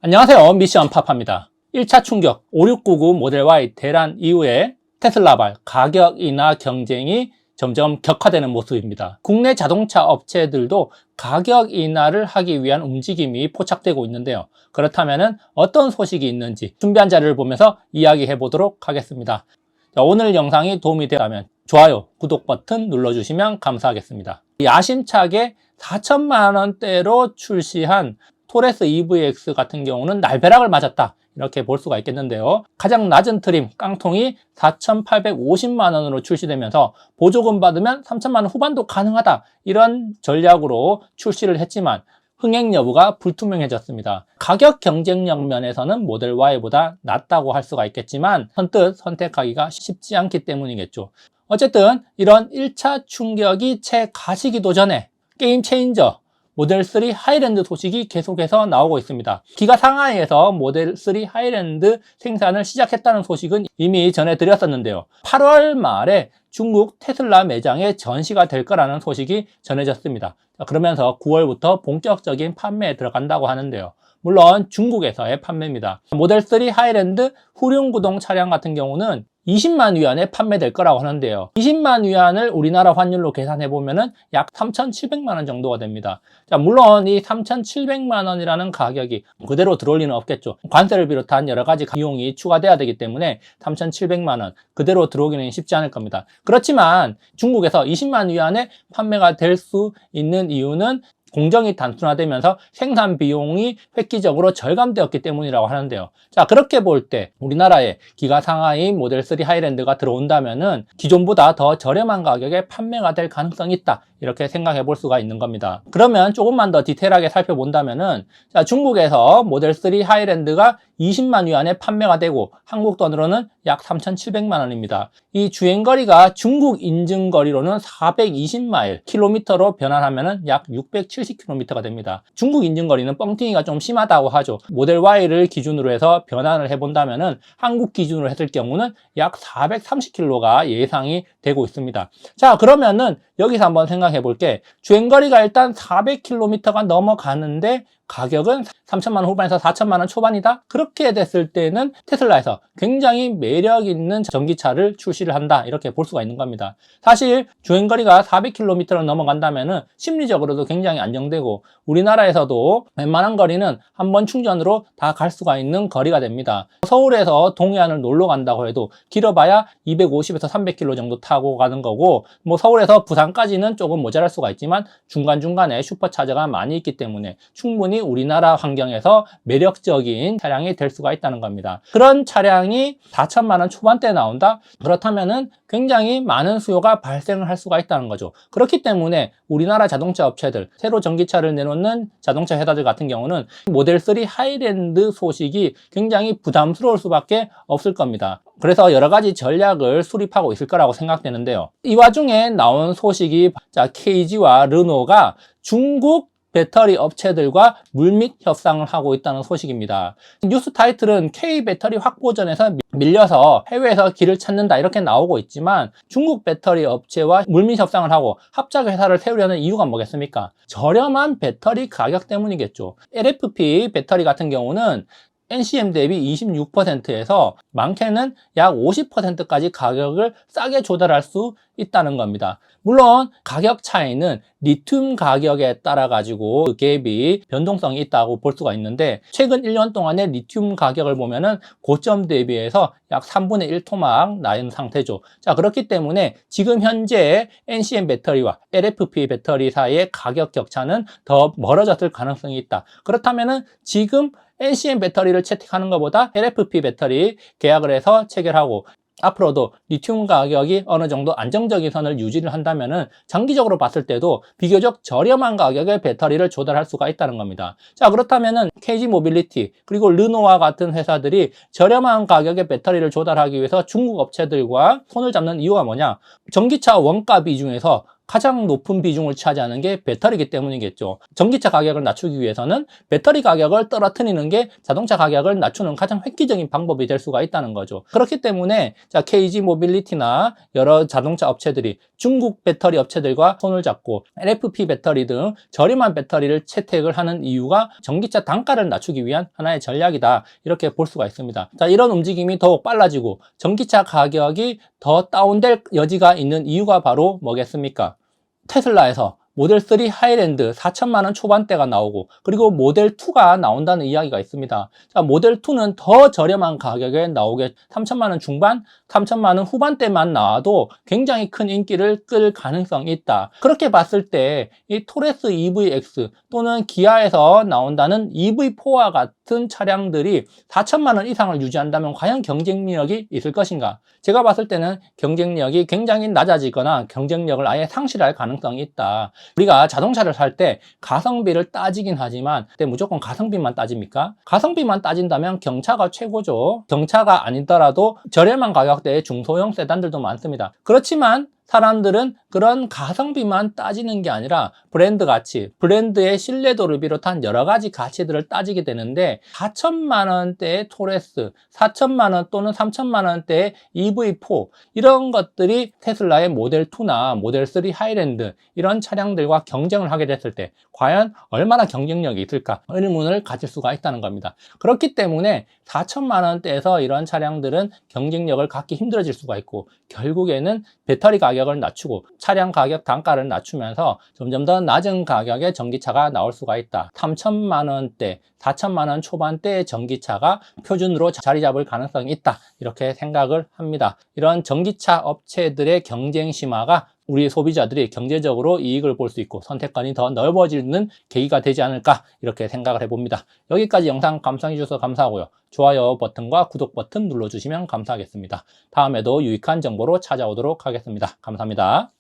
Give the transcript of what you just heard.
안녕하세요. 미션 파파입니다. 1차 충격 5699 모델 Y 대란 이후에 테슬라발 가격 인하 경쟁이 점점 격화되는 모습입니다. 국내 자동차 업체들도 가격 인하를 하기 위한 움직임이 포착되고 있는데요. 그렇다면 어떤 소식이 있는지 준비한 자료를 보면서 이야기해 보도록 하겠습니다. 자, 오늘 영상이 도움이 되었다면 좋아요, 구독 버튼 눌러주시면 감사하겠습니다. 야심차게 4천만 원대로 출시한 토레스 EVX 같은 경우는 날벼락을 맞았다, 이렇게 볼 수가 있겠는데요. 가장 낮은 트림 깡통이 4,850만 원으로 출시되면서 보조금 받으면 3천만 원 후반도 가능하다, 이런 전략으로 출시를 했지만 흥행 여부가 불투명해졌습니다. 가격 경쟁력 면에서는 모델 Y보다 낫다고 할 수가 있겠지만 선뜻 선택하기가 쉽지 않기 때문이겠죠. 어쨌든 이런 1차 충격이 채 가시기도 전에 게임 체인저 모델 3 하이랜드 소식이 계속해서 나오고 있습니다. 기가 상하이에서 모델 3 하이랜드 생산을 시작했다는 소식은 이미 전해드렸었는데요. 8월 말에 중국 테슬라 매장에 전시가 될 거라는 소식이 전해졌습니다. 그러면서 9월부터 본격적인 판매에 들어간다고 하는데요. 물론 중국에서의 판매입니다. 모델 3 하이랜드 후륜구동 차량 같은 경우는 20만 위안에 판매될 거라고 하는데요. 20만 위안을 우리나라 환율로 계산해 보면은 약 3,700만 원 정도가 됩니다. 자, 물론 이 3,700만 원이라는 가격이 그대로 들어올 리는 없겠죠. 관세를 비롯한 여러 가지 비용이 추가돼야 되기 때문에 3,700만 원 그대로 들어오기는 쉽지 않을 겁니다. 그렇지만 중국에서 20만 위안에 판매가 될 수 있는 이유는 공정이 단순화되면서 생산 비용이 획기적으로 절감되었기 때문이라고 하는데요. 자, 그렇게 볼 때 우리나라에 기가 상하이 모델 3 하이랜드가 들어온다면은 기존보다 더 저렴한 가격에 판매가 될 가능성이 있다, 이렇게 생각해 볼 수가 있는 겁니다. 그러면 조금만 더 디테일하게 살펴본다면은, 자, 중국에서 모델 3 하이랜드가 20만 위안에 판매가 되고 한국 돈으로는 약 3,700만 원입니다. 이 주행거리가 중국 인증거리로는 420마일, 킬로미터로 변환하면은 약 670km가 됩니다. 중국 인증거리는 뻥튀기가 좀 심하다고 하죠. 모델 Y를 기준으로 해서 변환을 해본다면은 한국 기준으로 했을 경우는 약 430km가 예상이 되고 있습니다. 자, 그러면은 여기서 한번 생각해 볼게. 주행거리가 일단 400km가 넘어가는데 가격은 3천만 원 후반에서 4천만 원 초반이다? 그렇게 됐을 때는 테슬라에서 굉장히 매력 있는 전기차를 출시를 한다, 이렇게 볼 수가 있는 겁니다. 사실 주행거리가 400km를 넘어간다면은 심리적으로도 굉장히 안정되고 우리나라에서도 웬만한 거리는 한번 충전으로 다 갈 수가 있는 거리가 됩니다. 서울에서 동해안을 놀러 간다고 해도 길어봐야 250에서 300km 정도 타고 가는 거고, 뭐 서울에서 부산까지는 조금 모자랄 수가 있지만 중간중간에 슈퍼차저가 많이 있기 때문에 충분히 우리나라 환경에서 매력적인 차량이 될 수가 있다는 겁니다. 그런 차량이 4천만 원 초반대에 나온다? 그렇다면은 굉장히 많은 수요가 발생을 할 수가 있다는 거죠. 그렇기 때문에 우리나라 자동차 업체들, 새로 전기차를 내놓는 자동차 회사들 같은 경우는 모델 3 하이랜드 소식이 굉장히 부담스러울 수밖에 없을 겁니다. 그래서 여러 가지 전략을 수립하고 있을 거라고 생각되는데요. 이 와중에 나온 소식이, 자, KG와 르노가 중국 배터리 업체들과 물밑 협상을 하고 있다는 소식입니다. 뉴스 타이틀은 K 배터리 확보전에서 밀려서 해외에서 길을 찾는다, 이렇게 나오고 있지만 중국 배터리 업체와 물밑 협상을 하고 합작 회사를 세우려는 이유가 뭐겠습니까? 저렴한 배터리 가격 때문이겠죠. LFP 배터리 같은 경우는 NCM 대비 26%에서 많게는 약 50%까지 가격을 싸게 조달할 수 있다는 겁니다. 물론 가격 차이는 리튬 가격에 따라 가지고 그 갭이 변동성이 있다고 볼 수가 있는데, 최근 1년 동안의 리튬 가격을 보면은 고점 대비해서 약 3분의 1 토막 나는 상태죠. 자, 그렇기 때문에 지금 현재 NCM 배터리와 LFP 배터리 사이의 가격 격차는 더 멀어졌을 가능성이 있다. 그렇다면은 지금 NCM 배터리를 채택하는 것보다 LFP 배터리 계약을 해서 체결하고 앞으로도 리튬 가격이 어느 정도 안정적인 선을 유지를 한다면은 장기적으로 봤을 때도 비교적 저렴한 가격의 배터리를 조달할 수가 있다는 겁니다. 자, 그렇다면은 KG 모빌리티 그리고 르노와 같은 회사들이 저렴한 가격의 배터리를 조달하기 위해서 중국 업체들과 손을 잡는 이유가 뭐냐? 전기차 원가 비중에서 가장 높은 비중을 차지하는 게 배터리이기 때문이겠죠. 전기차 가격을 낮추기 위해서는 배터리 가격을 떨어뜨리는 게 자동차 가격을 낮추는 가장 획기적인 방법이 될 수가 있다는 거죠. 그렇기 때문에 KG 모빌리티나 여러 자동차 업체들이 중국 배터리 업체들과 손을 잡고 LFP 배터리 등 저렴한 배터리를 채택을 하는 이유가 전기차 단가를 낮추기 위한 하나의 전략이다, 이렇게 볼 수가 있습니다. 자, 이런 움직임이 더욱 빨라지고 전기차 가격이 더 다운될 여지가 있는 이유가 바로 뭐겠습니까? 테슬라에서 모델 3 하이랜드 4천만 원 초반대가 나오고, 그리고 모델 2가 나온다는 이야기가 있습니다. 자, 모델 2는 더 저렴한 가격에 나오게 3천만 원 중반, 3천만 원 후반대만 나와도 굉장히 큰 인기를 끌 가능성이 있다. 그렇게 봤을 때 이 토레스 EVX 또는 기아에서 나온다는 EV4와 같은 차량들이 4천만 원 이상을 유지한다면 과연 경쟁력이 있을 것인가? 제가 봤을 때는 경쟁력이 굉장히 낮아지거나 경쟁력을 아예 상실할 가능성이 있다. 우리가 자동차를 살 때 가성비를 따지긴 하지만 그때 무조건 가성비만 따집니까? 가성비만 따진다면 경차가 최고죠. 경차가 아니더라도 저렴한 가격대의 중소형 세단들도 많습니다. 그렇지만 사람들은 그런 가성비만 따지는 게 아니라 브랜드 가치, 브랜드의 신뢰도를 비롯한 여러 가지 가치들을 따지게 되는데, 4천만 원대의 토레스, 4천만 원 또는 3천만 원대의 EV4 이런 것들이 테슬라의 모델 2나 모델 3 하이랜드 이런 차량들과 경쟁을 하게 됐을 때 과연 얼마나 경쟁력이 있을까 의문을 가질 수가 있다는 겁니다. 그렇기 때문에 4천만 원대에서 이런 차량들은 경쟁력을 갖기 힘들어질 수가 있고, 결국에는 배터리 가격을 낮추고 차량 가격 단가를 낮추면서 점점 더 낮은 가격의 전기차가 나올 수가 있다. 3천만 원대, 4천만 원 초반대의 전기차가 표준으로 자리 잡을 가능성이 있다, 이렇게 생각을 합니다. 이런 전기차 업체들의 경쟁 심화가 우리 소비자들이 경제적으로 이익을 볼 수 있고 선택권이 더 넓어지는 계기가 되지 않을까, 이렇게 생각을 해봅니다. 여기까지 영상 감상해 주셔서 감사하고요. 좋아요 버튼과 구독 버튼 눌러주시면 감사하겠습니다. 다음에도 유익한 정보로 찾아오도록 하겠습니다. 감사합니다.